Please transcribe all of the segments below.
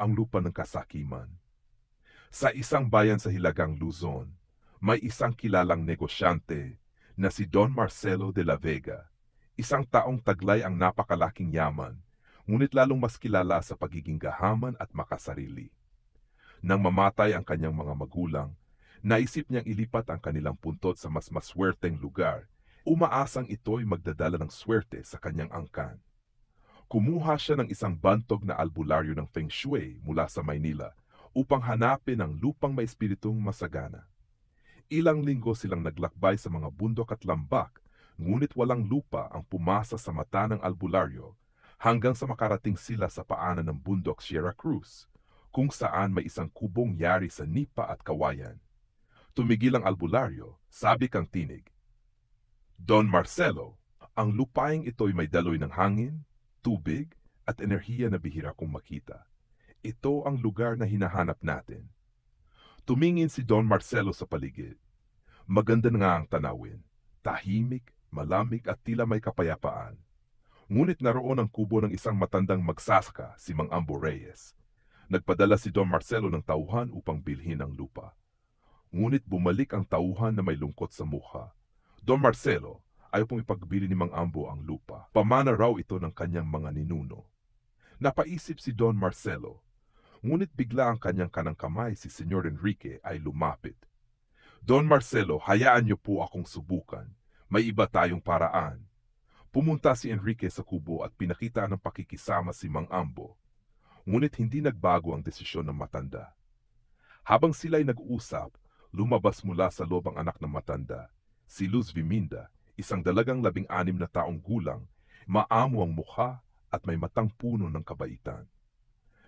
ang lupa ng kasakiman. Sa isang bayan sa Hilagang Luzon, may isang kilalang negosyante na si Don Marcelo de la Vega. Isang taong taglay ang napakalaking yaman, ngunit lalong mas kilala sa pagiging gahaman at makasarili. Nang mamatay ang kanyang mga magulang, naisip niyang ilipat ang kanilang puntod sa mas maswerteng lugar. Umaasang ito'y magdadala ng swerte sa kanyang angkan. Kumuha siya ng isang bantog na albularyo ng Feng Shui mula sa Maynila upang hanapin ang lupang may espiritong masagana. Ilang linggo silang naglakbay sa mga bundok at lambak, ngunit walang lupa ang pumasa sa mata ng albularyo hanggang sa makarating sila sa paanan ng bundok Sierra Cruz, kung saan may isang kubong yari sa nipa at kawayan. Tumigil ang albularyo, sabi kang tinig. Don Marcelo, ang lupaing ito'y may daloy ng hangin, tubig, at enerhiya na bihira kong makita. Ito ang lugar na hinahanap natin. Tumingin si Don Marcelo sa paligid. Maganda nga ang tanawin. Tahimik, malamig at tila may kapayapaan. Ngunit naroon ang kubo ng isang matandang magsasaka, si Mang Ambo Reyes. Nagpadala si Don Marcelo ng tauhan upang bilhin ang lupa. Ngunit bumalik ang tauhan na may lungkot sa mukha. Don Marcelo, ayaw pong ipagbili ni Mang Ambo ang lupa. Pamana raw ito ng kanyang mga ninuno. Napaisip si Don Marcelo, ngunit bigla ang kanyang kanang kamay si Senyor Enrique ay lumapit. Don Marcelo, hayaan niyo po akong subukan. May iba tayong paraan. Pumunta si Enrique sa kubo at pinakita ng pakikisama si Mang Ambo. Ngunit hindi nagbago ang desisyon ng matanda. Habang sila'y nag-uusap, lumabas mula sa loob ang anak ng matanda, si Luz Viminda, isang dalagang 16 na taong gulang, maamo ang mukha at may matang puno ng kabaitan.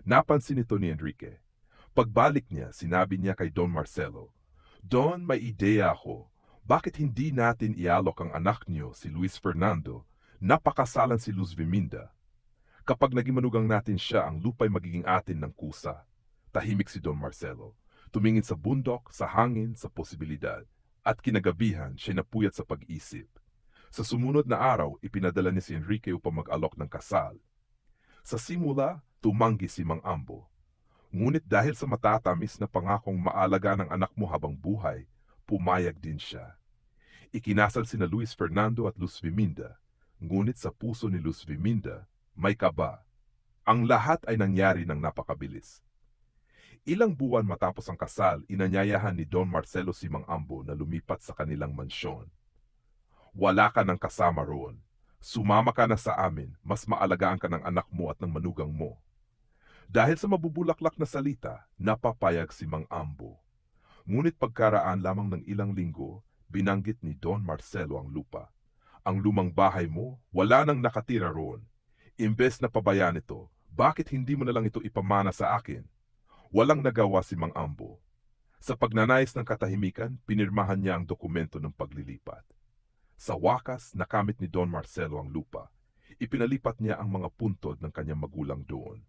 Napansin ito ni Enrique. Pagbalik niya, sinabi niya kay Don Marcelo, Don, may ideya ako. Bakit hindi natin ialok ang anak niyo, si Luis Fernando, napakasalan si Luz Viminda? Kapag naging manugang natin siya, ang lupa'y magiging atin ng kusa. Tahimik si Don Marcelo. Tumingin sa bundok, sa hangin, sa posibilidad. At kinagabihan, siya napuyat sa pag-isip. Sa sumunod na araw, ipinadala ni si Enrique upang mag-alok ng kasal. Sa simula, tumanggi si Mang Ambo. Ngunit dahil sa matatamis na pangakong maalaga ng anak mo habang buhay, pumayag din siya. Ikinasal sina Luis Fernando at Luz Viminda. Ngunit sa puso ni Luz Viminda, may kaba. Ang lahat ay nangyari ng napakabilis. Ilang buwan matapos ang kasal, inanyayahan ni Don Marcelo si Mang Ambo na lumipat sa kanilang mansyon. Wala ka ng kasama roon. Sumama ka na sa amin, mas maalagaan ka ng anak mo at ng manugang mo. Dahil sa mabubulaklak na salita, napapayag si Mang Ambo. Ngunit pagkaraan lamang ng ilang linggo, binanggit ni Don Marcelo ang lupa. Ang lumang bahay mo, wala nang nakatira roon. Imbes na pabayaan ito, bakit hindi mo na lang ito ipamana sa akin? Walang nagawa si Mang Ambo. Sa pagnanais ng katahimikan, pinirmahan niya ang dokumento ng paglilipat. Sa wakas, nakamit ni Don Marcelo ang lupa. Ipinalipat niya ang mga puntod ng kanyang magulang doon.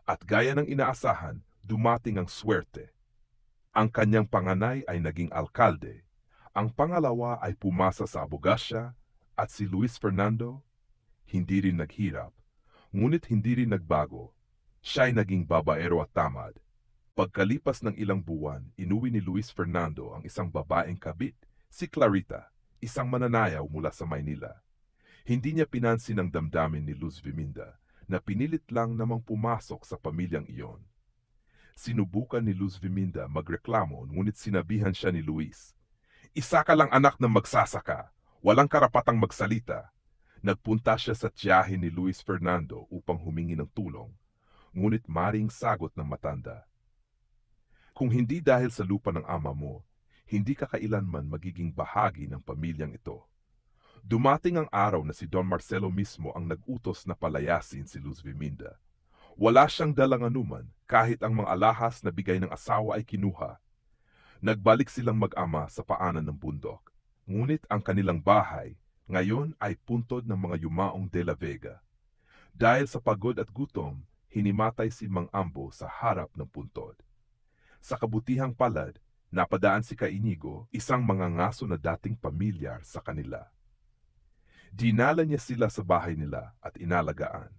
At gaya ng inaasahan, dumating ang swerte. Ang kanyang panganay ay naging alkalde. Ang pangalawa ay pumasa sa abogasya at si Luis Fernando, hindi rin naghirap, ngunit hindi rin nagbago. Siya'y naging babaero at tamad. Pagkalipas ng ilang buwan, inuwi ni Luis Fernando ang isang babaeng kabit, si Clarita, isang mananayaw mula sa Maynila. Hindi niya pinansin ang damdamin ni Luz Viminda, na pinilit lang namang pumasok sa pamilyang iyon. Sinubukan ni Luz Viminda magreklamo ngunit sinabihan siya ni Luis, Isa ka lang anak ng magsasaka, walang karapatang magsalita. Nagpunta siya sa tiyahin ni Luis Fernando upang humingi ng tulong, ngunit maring sagot ng matanda. Kung hindi dahil sa lupa ng ama mo, hindi ka kailanman magiging bahagi ng pamilyang ito. Dumating ang araw na si Don Marcelo mismo ang nag-utos na palayasin si Luz Viminda. Wala siyang dalang anuman kahit ang mga alahas na bigay ng asawa ay kinuha. Nagbalik silang mag-ama sa paanan ng bundok. Ngunit ang kanilang bahay ngayon ay puntod ng mga yumaong de la Vega. Dahil sa pagod at gutom, hinimatay si Mang Ambo sa harap ng puntod. Sa kabutihang palad, napadaan si Kainigo, isang mangangaso na dating pamilyar sa kanila. Dinala niya sila sa bahay nila at inalagaan.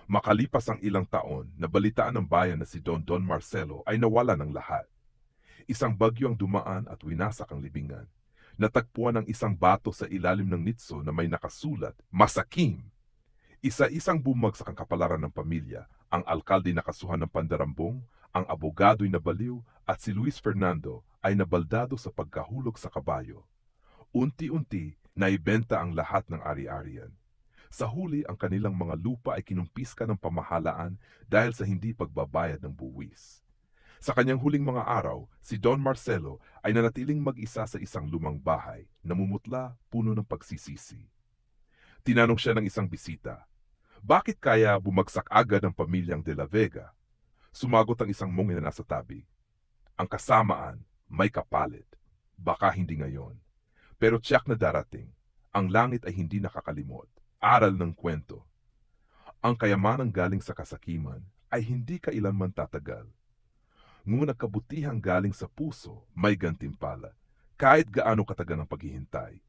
Makalipas ang ilang taon, nabalitaan ng bayan na si Don Marcelo ay nawala ng lahat. Isang bagyo ang dumaan at winasak ang libingan. Natagpuan ang isang bato sa ilalim ng nitso na may nakasulat, Masakim. Isa-isang bumagsak ang kapalaran ng pamilya. Ang alkalde nakasuhan ng pandarambong, ang abogado'y nabaliw, at si Luis Fernando ay nabaldado sa pagkahulog sa kabayo. Unti-unti, naibenta ang lahat ng ari-arian. Sa huli, ang kanilang mga lupa ay kinumpiska ng pamahalaan dahil sa hindi pagbabayad ng buwis. Sa kanyang huling mga araw, si Don Marcelo ay nanatiling mag-isa sa isang lumang bahay, namumutla, puno ng pagsisisi. Tinanong siya ng isang bisita, bakit kaya bumagsak agad ang pamilyang De la Vega? Sumagot ang isang monghe na nasa tabi, ang kasamaan, may kapalit. Baka hindi ngayon. Pero tiyak na darating. Ang langit ay hindi nakakalimot. Aral ng kwento. Ang kayamanang galing sa kasakiman ay hindi kailanman tatagal. Ngunit kabutihang galing sa puso, may gantimpala. Kahit gaano katagal ang paghihintay.